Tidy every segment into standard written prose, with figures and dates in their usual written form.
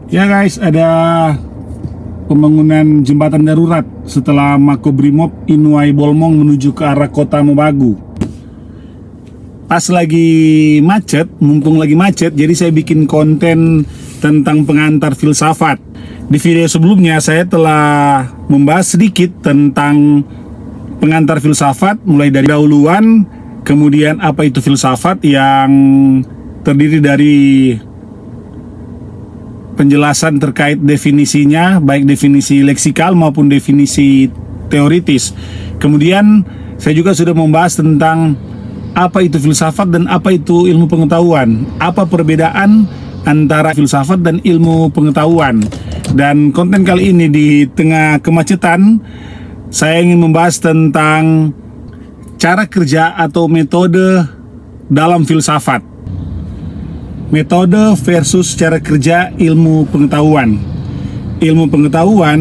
Ya guys, ada pembangunan jembatan darurat setelah Makobrimob Inuai Bolmong menuju ke arah kota Mobagu. Pas lagi macet, mumpung lagi macet, jadi saya bikin konten tentang pengantar filsafat. Di video sebelumnya saya telah membahas sedikit tentang pengantar filsafat, mulai dari dahuluan, kemudian apa itu filsafat yang terdiri dari penjelasan terkait definisinya, baik definisi leksikal maupun definisi teoritis. Kemudian saya juga sudah membahas tentang apa itu filsafat dan apa itu ilmu pengetahuan, apa perbedaan antara filsafat dan ilmu pengetahuan. Dan konten kali ini di tengah kemacetan, saya ingin membahas tentang cara kerja atau metode dalam filsafat. Metode versus cara kerja ilmu pengetahuan. Ilmu pengetahuan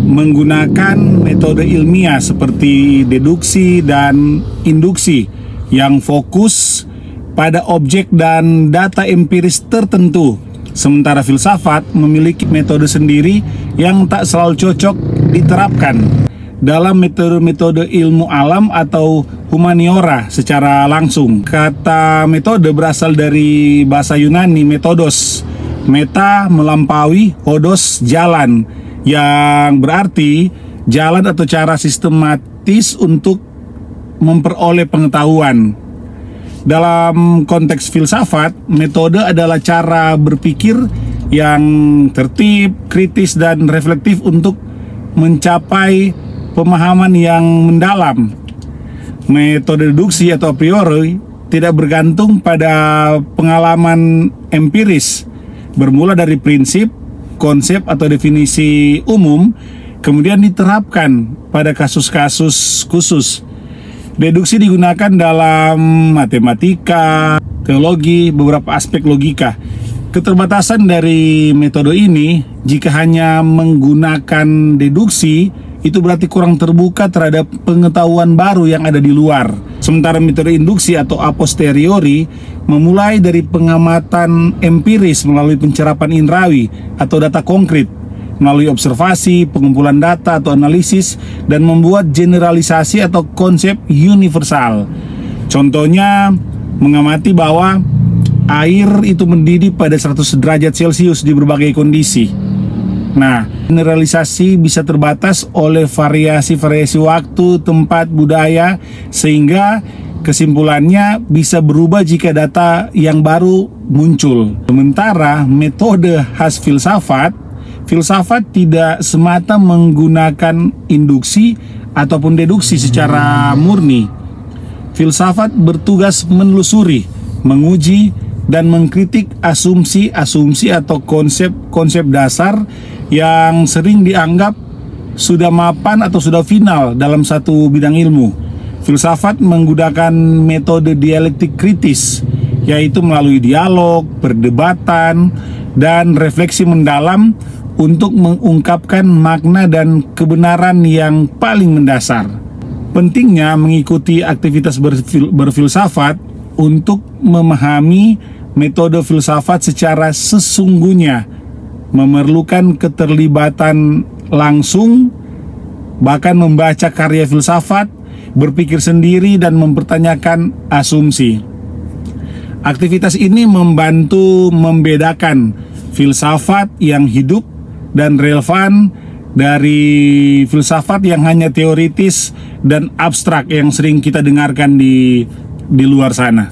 menggunakan metode ilmiah seperti deduksi dan induksi yang fokus pada objek dan data empiris tertentu. Sementara filsafat memiliki metode sendiri yang tak selalu cocok diterapkan dalam metode-metode ilmu alam atau humaniora secara langsung. Kata metode berasal dari bahasa Yunani metodos. Meta melampaui, hodos jalan, yang berarti jalan atau cara sistematis untuk memperoleh pengetahuan. Dalam konteks filsafat, metode adalah cara berpikir yang tertib, kritis, dan reflektif untuk mencapai pemahaman yang mendalam. Metode deduksi atau a priori tidak bergantung pada pengalaman empiris, bermula dari prinsip, konsep atau definisi umum, kemudian diterapkan pada kasus-kasus khusus. Deduksi digunakan dalam matematika, teologi, beberapa aspek logika. Keterbatasan dari metode ini, jika hanya menggunakan deduksi, itu berarti kurang terbuka terhadap pengetahuan baru yang ada di luar. Sementara metode induksi atau a posteriori memulai dari pengamatan empiris melalui pencerapan indrawi atau data konkret, melalui observasi, pengumpulan data atau analisis, dan membuat generalisasi atau konsep universal. Contohnya, mengamati bahwa air itu mendidih pada 100 derajat Celcius di berbagai kondisi. Nah, generalisasi bisa terbatas oleh variasi-variasi waktu, tempat, budaya, sehingga kesimpulannya bisa berubah jika data yang baru muncul. Sementara metode khas filsafat tidak semata menggunakan induksi ataupun deduksi secara murni. Filsafat bertugas menelusuri, menguji, dan mengkritik asumsi-asumsi atau konsep-konsep dasar yang sering dianggap sudah mapan atau sudah final dalam satu bidang ilmu. Filsafat menggunakan metode dialektik kritis, yaitu melalui dialog, perdebatan, dan refleksi mendalam untuk mengungkapkan makna dan kebenaran yang paling mendasar. Pentingnya mengikuti aktivitas berfilsafat untuk memahami metode filsafat secara sesungguhnya, memerlukan keterlibatan langsung, bahkan membaca karya filsafat, berpikir sendiri, dan mempertanyakan asumsi. Aktivitas ini membantu membedakan filsafat yang hidup dan relevan dari filsafat yang hanya teoritis dan abstrak yang sering kita dengarkan di luar sana.